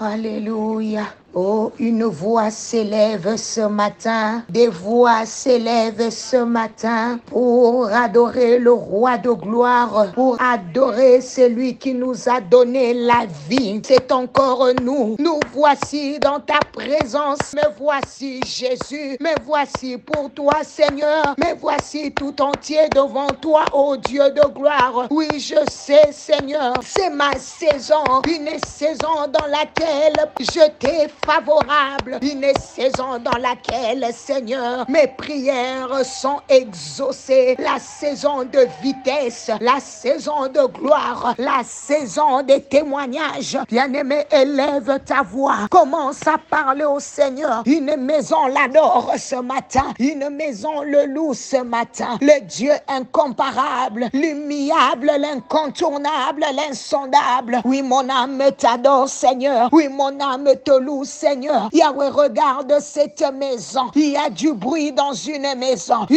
Alléluia. Oh, une voix s'élève ce matin, des voix s'élèvent ce matin pour adorer le roi de gloire, pour adorer celui qui nous a donné la vie. C'est encore nous. Nous voici dans ta présence. Me voici Jésus. Me voici pour toi Seigneur. Me voici tout entier devant toi, ô Dieu de gloire. Oui, je sais Seigneur, c'est ma saison, une saison dans laquelle je t'ai favorable, une saison dans laquelle, Seigneur, mes prières sont exaucées, la saison de vitesse, la saison de gloire, la saison des témoignages. Bien-aimé, élève ta voix, commence à parler au Seigneur. Une maison l'adore ce matin, une maison le loue ce matin. Le Dieu incomparable, l'immuable, l'incontournable, l'insondable. Oui, mon âme t'adore, Seigneur. Oui, mon âme te loue, Seigneur. Yahweh, regarde cette maison. Il y a du bruit dans une maison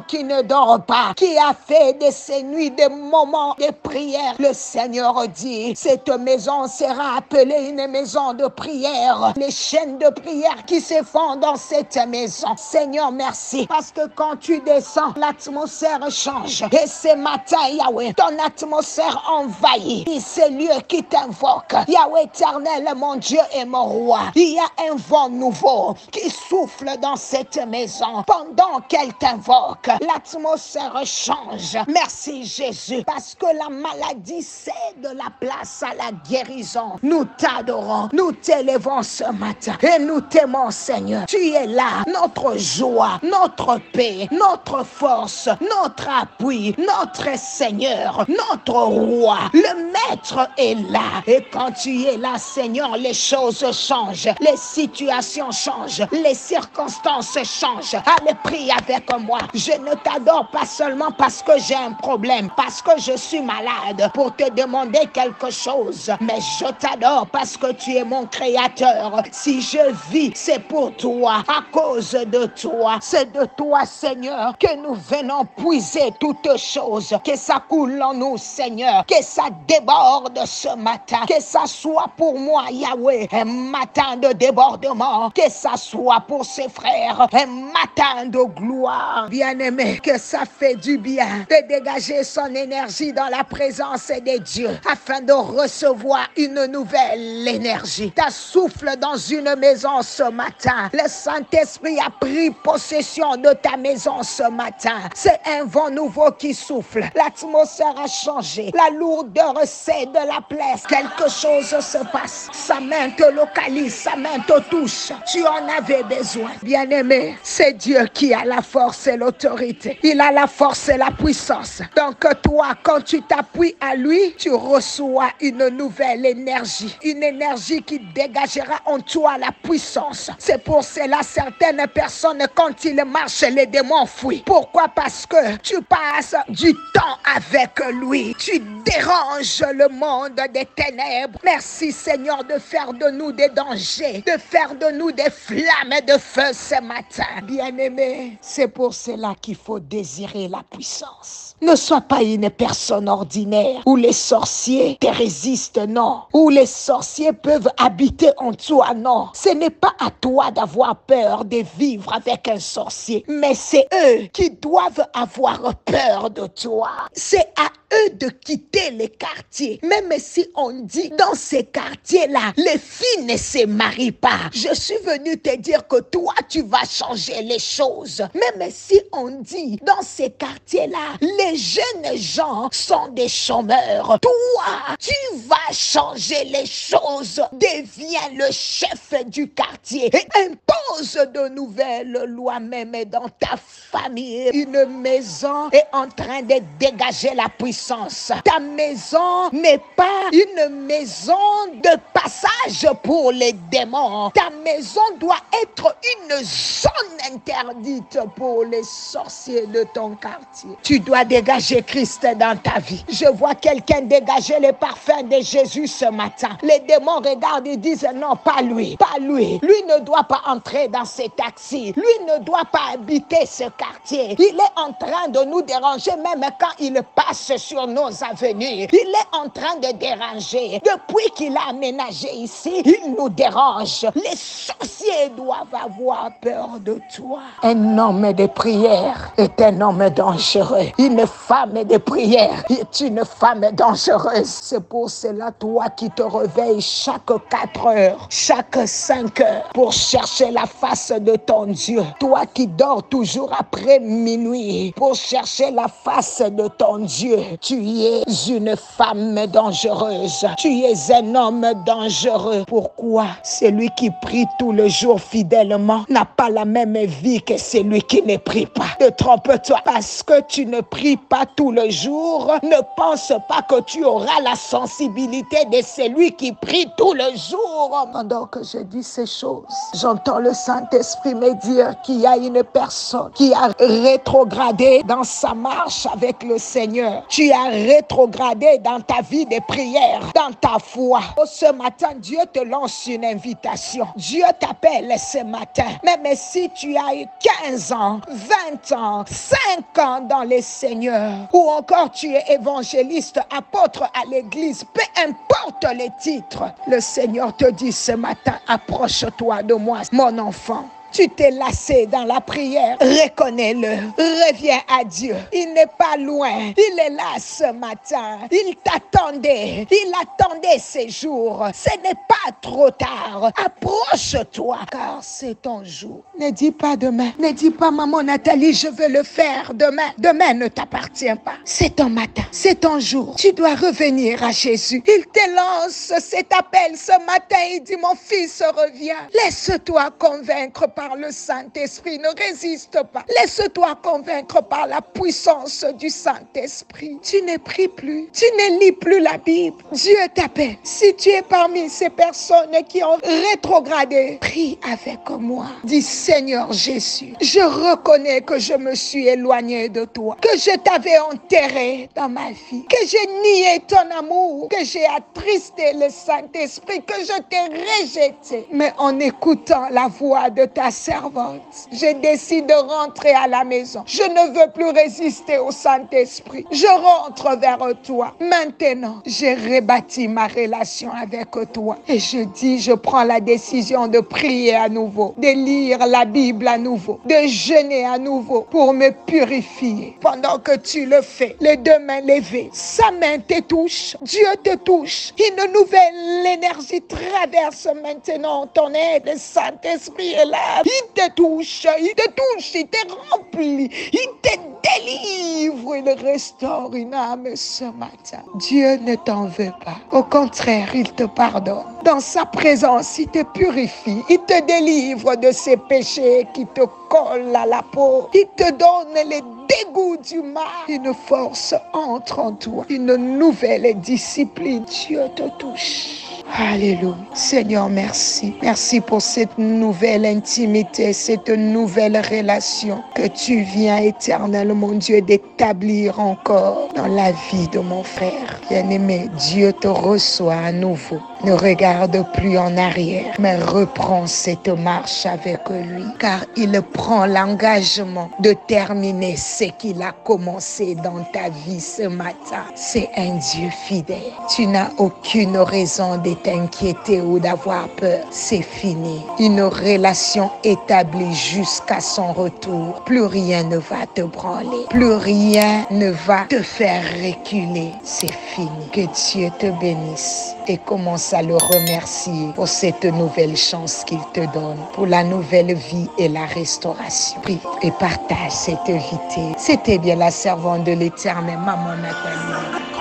qui ne dort pas, qui a fait de ces nuits des moments de prière. Le Seigneur dit, cette maison sera appelée une maison de prière. Les chaînes de prière qui se font dans cette maison. Seigneur, merci, parce que quand tu descends, l'atmosphère change. Et ce matin, Yahweh, ton atmosphère envahit ces lieux qui t'invoquent. Yahweh éternel, mon Dieu et mon roi, il y a un vent nouveau qui souffle dans cette maison. Pendant qu'elle t'invoque, l'atmosphère change. Merci Jésus, parce que la maladie cède la place à la guérison. Nous t'adorons, nous t'élevons ce matin et nous t'aimons Seigneur. Tu es là, notre joie, notre paix, notre force, notre appui, notre Seigneur, notre roi. Le Maître est là. Et quand tu es là, Seigneur, les choses changent, les situations changent, les circonstances changent. Allez, prie avec moi. Je ne t'adore pas seulement parce que j'ai un problème, parce que je suis malade, pour te demander quelque chose, mais je t'adore parce que tu es mon créateur. Si je vis, c'est pour toi, à cause de toi. C'est de toi, Seigneur, que nous venons puiser toutes choses. Que ça coule en nous, Seigneur. Que ça déborde ce matin. Que ça soit pour moi, Yahweh, un matin de débordement. Que ça soit pour ses frères, un matin de gloire. Bien-aimé, que ça fait du bien de dégager son énergie dans la présence de Dieu afin de recevoir une nouvelle énergie. Ta souffle dans une maison ce matin. Le Saint-Esprit a pris possession de ta maison ce matin. C'est un vent nouveau qui souffle. L'atmosphère a changé. La lourdeur cède la place. Quelque chose se passe. Sa main te localise, sa main te touche. Tu en avais besoin. Bien-aimé, c'est Dieu qui a la force et l'autorité. Il a la force et la puissance. Donc toi, quand tu t'appuies à lui, tu reçois une nouvelle énergie. Une énergie qui dégagera en toi la puissance. C'est pour cela certaines personnes, quand ils marchent, les démons fuient. Pourquoi? Parce que tu passes du temps avec lui. Tu déranges le monde des ténèbres. Merci Seigneur de faire de nous des dangers, de faire de nous des flammes de feu ce matin. Bien-aimé, c'est pour cela qu'il faut désirer la puissance. Ne sois pas une personne ordinaire où les sorciers te résistent, non. Où les sorciers peuvent habiter en toi, non. Ce n'est pas à toi d'avoir peur de vivre avec un sorcier, mais c'est eux qui doivent avoir peur de toi. C'est à eux de quitter les quartiers. Même si on dit dans ces quartiers-là, les filles ne se marient pas. Je suis venu te dire que toi, tu vas changer les choses. Même si on dit dans ces quartiers-là, les jeunes gens sont des chômeurs. Toi, tu vas changer les choses. Deviens le chef du quartier et impose de nouvelles lois même dans ta famille. Une maison est en train de dégager la puissance. Ta maison n'est pas une maison de passage pour les démons. Ta maison doit être une zone interdite pour les sorciers de ton quartier. Tu dois dégager Christ dans ta vie. Je vois quelqu'un dégager le parfum de Jésus ce matin. Les démons regardent et disent non, pas lui, pas lui. Lui ne doit pas entrer dans ces taxis. Lui ne doit pas habiter ce quartier. Il est en train de nous déranger même quand il passe sur nos avenues. Il est en train de déranger. Depuis qu'il a aménagé ici, aussi, il nous dérange. Les sorciers doivent avoir peur de toi. Un homme de prière est un homme dangereux. Une femme de prière est une femme dangereuse. C'est pour cela, toi qui te réveilles chaque 4 heures, chaque 5 heures, pour chercher la face de ton Dieu. Toi qui dors toujours après minuit, pour chercher la face de ton Dieu. Tu es une femme dangereuse. Tu es un homme dangereux. Pourquoi? Celui qui prie tout le jour fidèlement n'a pas la même vie que celui qui ne prie pas. Ne trompe-toi. Parce que tu ne pries pas tout le jour, ne pense pas que tu auras la sensibilité de celui qui prie tout le jour. Pendant que je dis ces choses, j'entends le Saint-Esprit me dire qu'il y a une personne qui a rétrogradé dans sa marche avec le Seigneur. Tu as rétrogradé dans ta vie de prière, dans ta foi. Ce matin, Dieu te lance une invitation. Dieu t'appelle ce matin. Même si tu as eu 15 ans, 20 ans, 5 ans dans le Seigneur, ou encore tu es évangéliste, apôtre à l'église, peu importe les titres, le Seigneur te dit ce matin, approche-toi de moi, mon enfant. Tu t'es lassé dans la prière, reconnais-le, reviens à Dieu. Il n'est pas loin, il est là ce matin. Il t'attendait, il attendait ces jours. Ce n'est pas trop tard, approche-toi, car c'est ton jour. Ne dis pas demain, ne dis pas maman Nathalie, je veux le faire demain. Demain ne t'appartient pas, c'est ton matin, c'est ton jour. Tu dois revenir à Jésus. Il te lance cet appel ce matin, il dit mon fils reviens. Laisse-toi convaincre par le Saint-Esprit, ne résiste pas. Laisse-toi convaincre par la puissance du Saint-Esprit. Tu ne pries plus, tu ne lis plus la Bible. Dieu t'appelle. Si tu es parmi ces personnes qui ont rétrogradé, prie avec moi. Dis Seigneur Jésus, je reconnais que je me suis éloigné de toi, que je t'avais enterré dans ma vie, que j'ai nié ton amour, que j'ai attristé le Saint-Esprit, que je t'ai rejeté. Mais en écoutant la voix de ta servante, je décide de rentrer à la maison. Je ne veux plus résister au Saint-Esprit. Je rentre vers toi. Maintenant, j'ai rebâti ma relation avec toi. Et je dis, je prends la décision de prier à nouveau, de lire la Bible à nouveau, de jeûner à nouveau pour me purifier. Pendant que tu le fais, les deux mains levées, sa main te touche, Dieu te touche. Une nouvelle énergie traverse maintenant ton aide. Le Saint-Esprit est là. Il te touche, il te remplit, il te délivre, il restaure une âme ce matin. Dieu ne t'en veut pas. Au contraire, il te pardonne. Dans sa présence, il te purifie, il te délivre de ces péchés qui te collent à la peau. Il te donne les dégoûts du mal. Une force entre en toi, une nouvelle discipline. Dieu te touche. Alléluia. Seigneur, merci. Merci pour cette nouvelle intimité, cette nouvelle relation que tu viens, éternel, mon Dieu, d'établir encore dans la vie de mon frère. Bien-aimé, Dieu te reçoit à nouveau. Ne regarde plus en arrière, mais reprends cette marche avec lui, car il prend l'engagement de terminer ce qu'il a commencé dans ta vie ce matin. C'est un Dieu fidèle. Tu n'as aucune raison de t'inquiéter ou d'avoir peur. C'est fini. Une relation établie jusqu'à son retour. Plus rien ne va te branler. Plus rien ne va te faire reculer. C'est fini. Que Dieu te bénisse et commence à le remercier pour cette nouvelle chance qu'il te donne, pour la nouvelle vie et la restauration. Prie et partage cette vérité. C'était bien la servante de l'Éternel, maman Nathalie.